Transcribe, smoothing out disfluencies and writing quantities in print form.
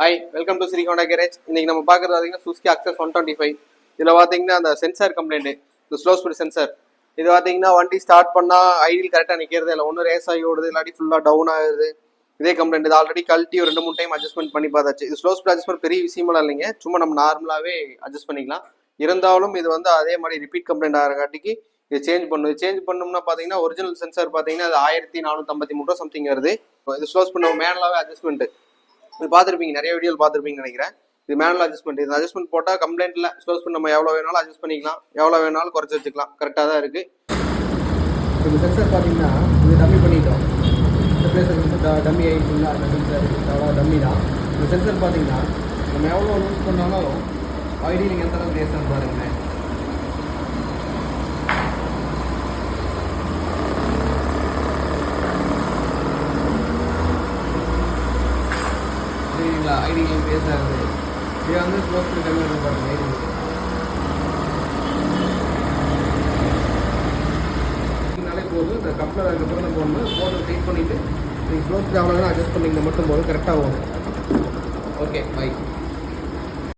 Hi, welcome to Sri Honda garage. இன்னைக்கு நம்ம பார்க்குறது பார்த்தீங்கன்னா சுசுகி அக்சஸ் 125. இதில் பார்த்தீங்கன்னா அந்த சென்சார் கம்ப்ளைண்ட், இந்த ஸ்லோ ஸ்பீட் சென்சார். இது பார்த்தீங்கன்னா வண்டி ஸ்டார்ட் பண்ணால் ஐடியில் கரெக்டாக நிற்கிறது இல்லை, ஒன்று ரேஸ் ஆகி ஓடுது, இல்லாட்டி ஃபுல்லாக டவுன் ஆகுது. இதே கம்ப்ளைண்ட். இது ஆல்ரெடி கழட்டி ஒரு 2-3 டைம் அட்ஜஸ்ட்மெண்ட் பண்ணி பார்த்தாச்சு. இது ஸ்லோ ஸ்பீட் அட்ஜஸ்ட்மெண்ட் பெரிய விஷயமெல்லாம் இல்லைங்க, சும்மா நம்ம நார்மலாகவே அட்ஜஸ்ட் பண்ணிக்கலாம். இருந்தாலும் இது வந்து அதே மாதிரி ரிப்பீட் கம்ப்ளைண்ட் ஆகிறக்காட்டிக்கு இது சேஞ்ச் பண்ணும். சேஞ்ச் பண்ணோம்னா பார்த்தீங்கன்னா ஒரிஜினல் சென்சார் பார்த்தீங்கன்னா அது 1453 சம்திங் வருது. இது ஸ்லோ ஸ்பீட் நம்ம மேனலாகவே அட்ஜஸ்ட்மெண்ட் இது பார்த்துருப்பீங்க, நிறைய வீடியோ பார்த்துருப்பீங்கன்னு நினைக்கிறேன். இது மேனுவல் அட்ஜஸ்ட்மெண்ட். இது அட்ஜஸ்ட்மெண்ட் போட்டால் கம்ப்ளைண்ட்டில் ஸ்லோஸ் பண்ணி நம்ம எவ்வளோ வேணாலும் அட்ஜஸ்ட் பண்ணிக்கலாம், எவ்வளோ வேணாலும் குறைச்சி வச்சுக்கலாம். கரெக்டாக தான் இருக்குது. இந்த சென்சார் பார்த்தீங்கன்னா இது டம்மி பண்ணிட்டோம். இந்த பிளேஸில் டம்மி ஆகிடுச்சுங்களா, அந்த சென்சார் அவ்வளோ டம்மி தான். இந்த சென்சார் பார்த்தீங்கன்னா நம்ம எவ்வளோ யூஸ் பண்ணாலும் ஐடி நீங்கள் எந்த அளவுக்கு ரேஸ் பாருங்களேன். சரிங்களா, ஐடி நீங்கள் பேசாது இது வந்து க்ளோஸ் பண்ணி கம்மி பண்ண பாருங்கள். ஐடினாலே போதும். இந்த கப்பில் அதுக்கப்புறம் நம்ம ஒன்று போட்டு டைட் பண்ணிவிட்டு நீங்கள் க்ளோஸ் அவ்வளோ அட்ஜஸ்ட் பண்ணிங்கன்னா மட்டும் போதும், கரெக்டாக வரும். Okay, by.